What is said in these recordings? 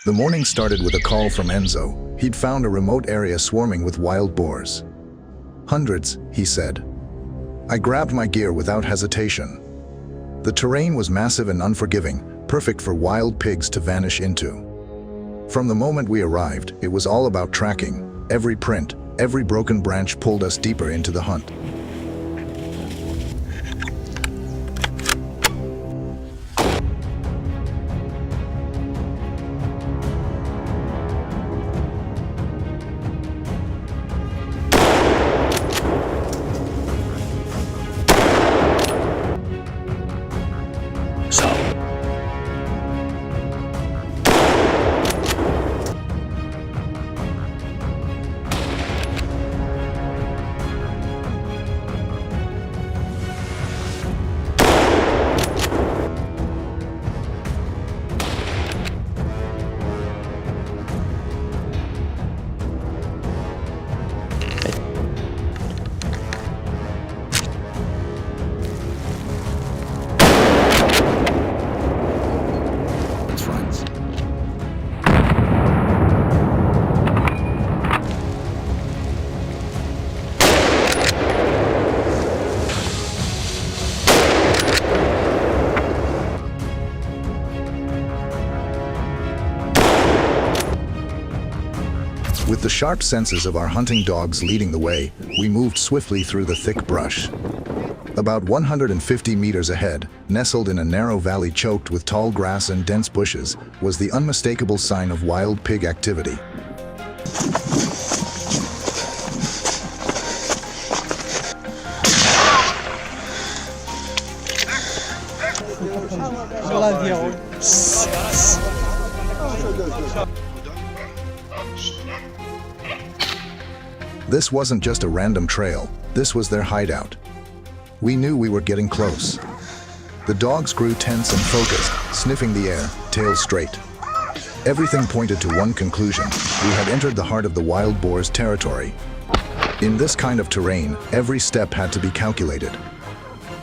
The morning started with a call from Enzo. He'd found a remote area swarming with wild boars. Hundreds, he said. I grabbed my gear without hesitation. The terrain was massive and unforgiving, perfect for wild pigs to vanish into. From the moment we arrived, it was all about tracking. Every print, every broken branch pulled us deeper into the hunt. With the sharp senses of our hunting dogs leading the way, we moved swiftly through the thick brush. About 150 meters ahead, nestled in a narrow valley choked with tall grass and dense bushes, was the unmistakable sign of wild pig activity. This wasn't just a random trail, this was their hideout. We knew we were getting close. The dogs grew tense and focused, sniffing the air, tails straight. Everything pointed to one conclusion: we had entered the heart of the wild boar's territory. In this kind of terrain, every step had to be calculated.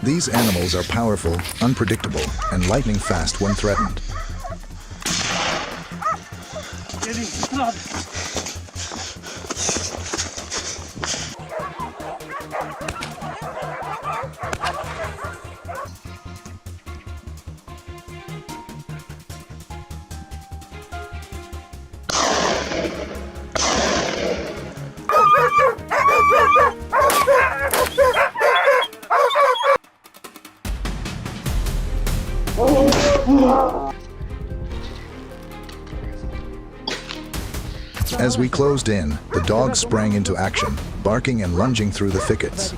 These animals are powerful, unpredictable, and lightning fast when threatened. As we closed in, the dogs sprang into action, barking and lunging through the thickets.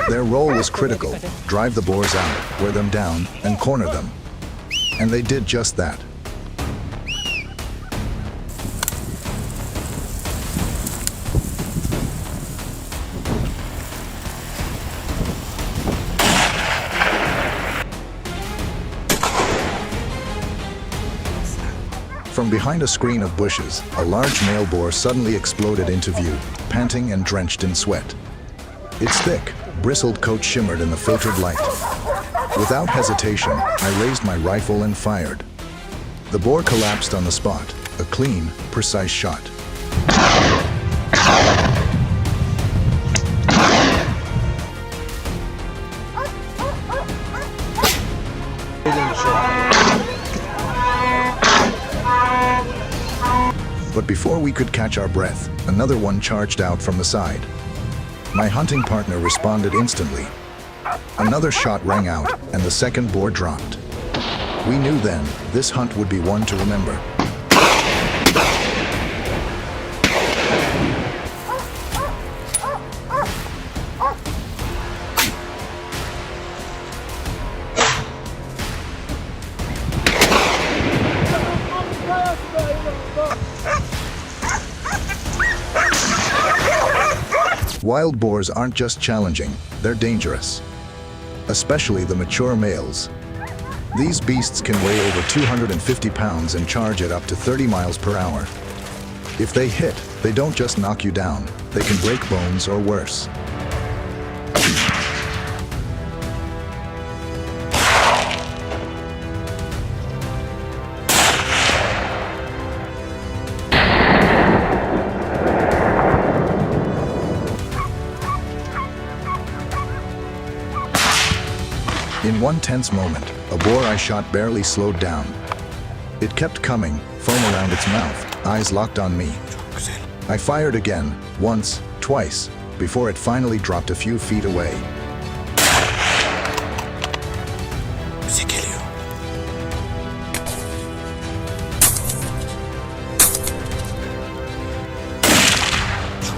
Their role was critical: drive the boars out, wear them down, and corner them. And they did just that. From behind a screen of bushes, a large male boar suddenly exploded into view, panting and drenched in sweat. Its thick, bristled coat shimmered in the filtered light. Without hesitation, I raised my rifle and fired. The boar collapsed on the spot, a clean, precise shot. But before we could catch our breath, another one charged out from the side. My hunting partner responded instantly. Another shot rang out, and the second boar dropped. We knew then, this hunt would be one to remember. Wild boars aren't just challenging, they're dangerous. Especially the mature males. These beasts can weigh over 250 pounds and charge at up to 30 miles per hour. If they hit, they don't just knock you down, they can break bones or worse. In one tense moment, a boar I shot barely slowed down. It kept coming, foam around its mouth, eyes locked on me. I fired again, once, twice, before it finally dropped a few feet away.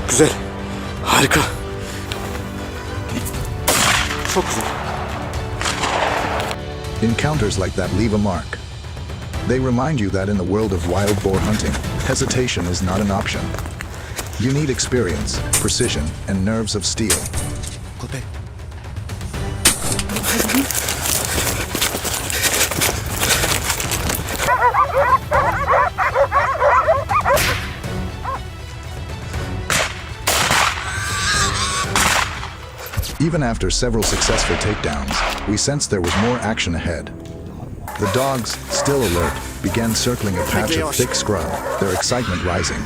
Güzel. Harika. Çok güzel. Encounters like that leave a mark. They remind you that in the world of wild boar hunting, hesitation is not an option. You need experience, precision, and nerves of steel. Köpek. Even after several successful takedowns, we sensed there was more action ahead. The dogs, still alert, began circling a patch of thick scrub, their excitement rising.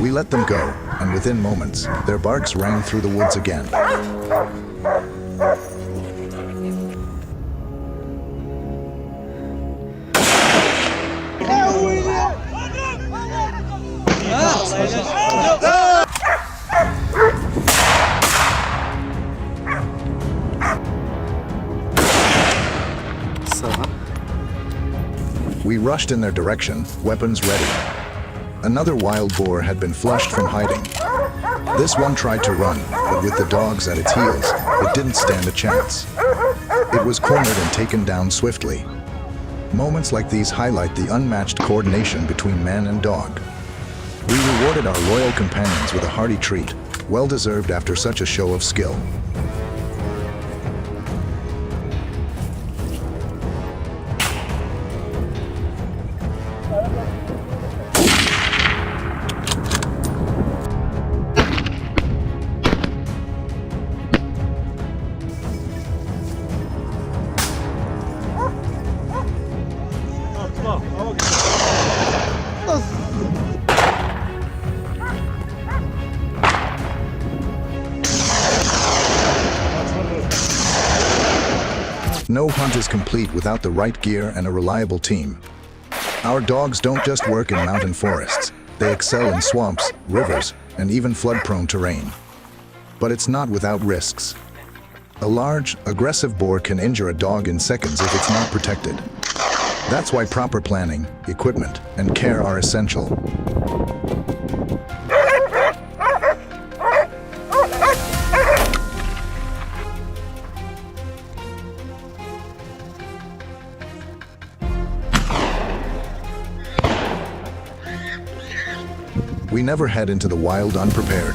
We let them go, and within moments, their barks rang through the woods again. We rushed in their direction, weapons ready. Another wild boar had been flushed from hiding. This one tried to run, but with the dogs at its heels, it didn't stand a chance. It was cornered and taken down swiftly. Moments like these highlight the unmatched coordination between man and dog. We rewarded our loyal companions with a hearty treat, well-deserved after such a show of skill. No hunt is complete without the right gear and a reliable team. Our dogs don't just work in mountain forests. They excel in swamps, rivers, and even flood-prone terrain. But it's not without risks. A large, aggressive boar can injure a dog in seconds if it's not protected. That's why proper planning, equipment, and care are essential. We never head into the wild unprepared.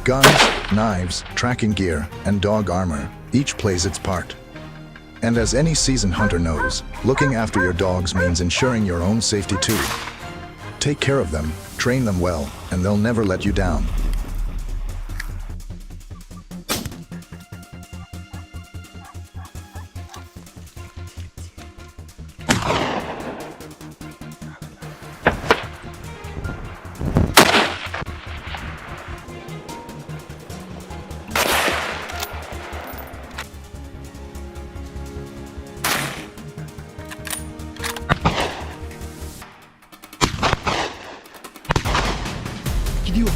Guns, knives, tracking gear, and dog armor, each plays its part. And as any seasoned hunter knows, looking after your dogs means ensuring your own safety too. Take care of them, train them well, and they'll never let you down. Gidiyor.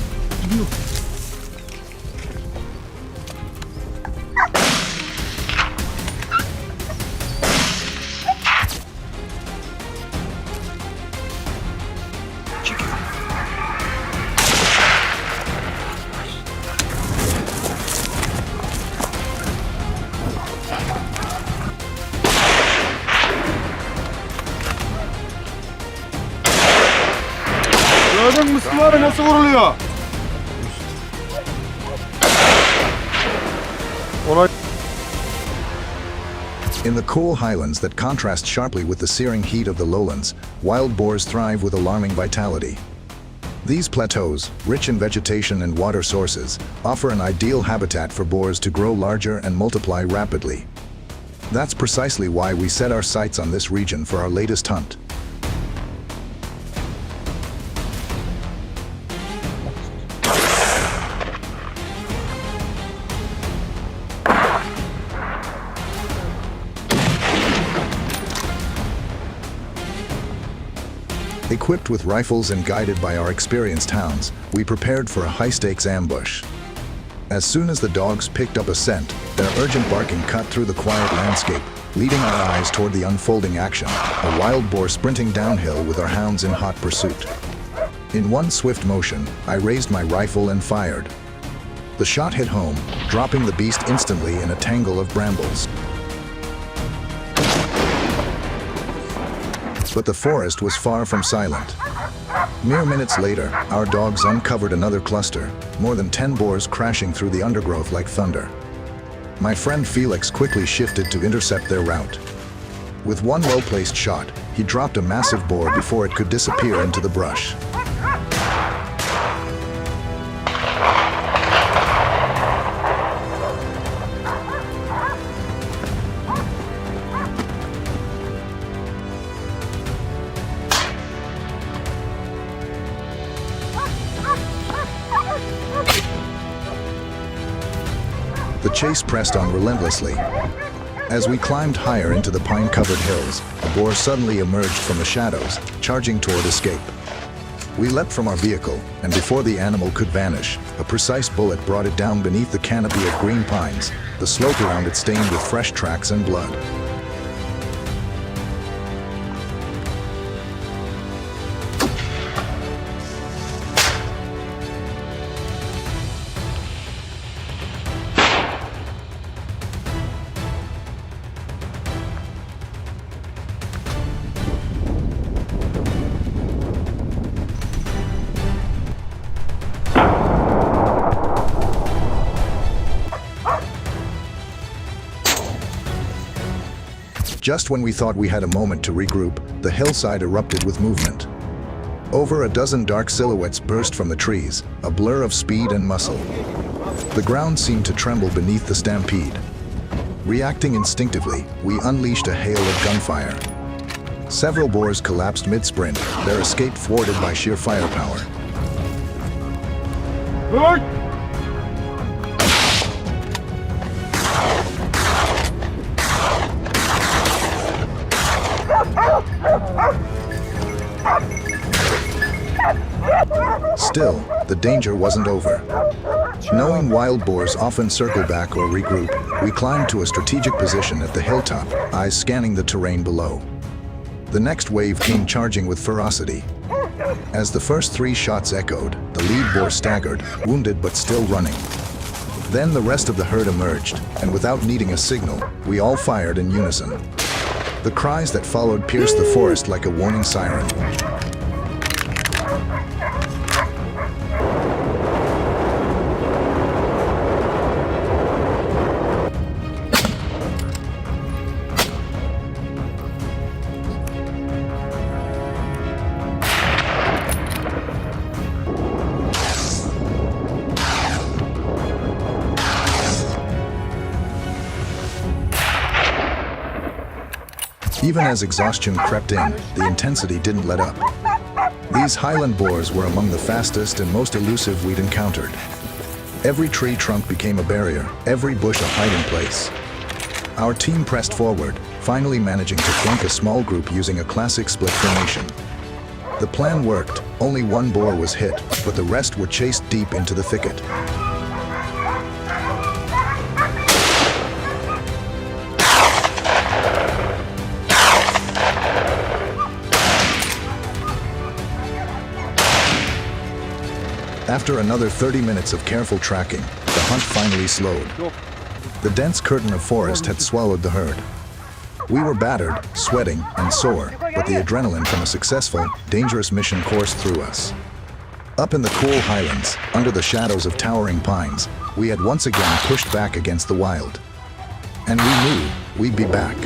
Gördün mü Müslümanı nasıl vuruluyor? In the cool highlands that contrast sharply with the searing heat of the lowlands, wild boars thrive with alarming vitality. These plateaus, rich in vegetation and water sources, offer an ideal habitat for boars to grow larger and multiply rapidly. That's precisely why we set our sights on this region for our latest hunt. Equipped with rifles and guided by our experienced hounds, we prepared for a high-stakes ambush. As soon as the dogs picked up a scent, their urgent barking cut through the quiet landscape, leading our eyes toward the unfolding action, a wild boar sprinting downhill with our hounds in hot pursuit. In one swift motion, I raised my rifle and fired. The shot hit home, dropping the beast instantly in a tangle of brambles. But the forest was far from silent. Mere minutes later, our dogs uncovered another cluster, more than 10 boars crashing through the undergrowth like thunder. My friend Felix quickly shifted to intercept their route. With one well-placed shot, he dropped a massive boar before it could disappear into the brush. The chase pressed on relentlessly. As we climbed higher into the pine-covered hills, a boar suddenly emerged from the shadows, charging toward escape. We leapt from our vehicle, and before the animal could vanish, a precise bullet brought it down beneath the canopy of green pines, the slope around it stained with fresh tracks and blood. Just when we thought we had a moment to regroup, the hillside erupted with movement. Over a dozen dark silhouettes burst from the trees, a blur of speed and muscle. The ground seemed to tremble beneath the stampede. Reacting instinctively, we unleashed a hail of gunfire. Several boars collapsed mid-sprint, their escape thwarted by sheer firepower. Still, the danger wasn't over. Knowing wild boars often circle back or regroup, we climbed to a strategic position at the hilltop, eyes scanning the terrain below. The next wave came charging with ferocity. As the first 3 shots echoed, the lead boar staggered, wounded but still running. Then the rest of the herd emerged, and without needing a signal, we all fired in unison. The cries that followed pierced the forest like a warning siren. Even as exhaustion crept in, the intensity didn't let up. These highland boars were among the fastest and most elusive we'd encountered. Every tree trunk became a barrier, every bush a hiding place. Our team pressed forward, finally managing to flank a small group using a classic split formation. The plan worked, only one boar was hit, but the rest were chased deep into the thicket. After another 30 minutes of careful tracking, the hunt finally slowed. The dense curtain of forest had swallowed the herd. We were battered, sweating, and sore, but the adrenaline from a successful, dangerous mission coursed through us. Up in the cool highlands, under the shadows of towering pines, we had once again pushed back against the wild. And we knew we'd be back.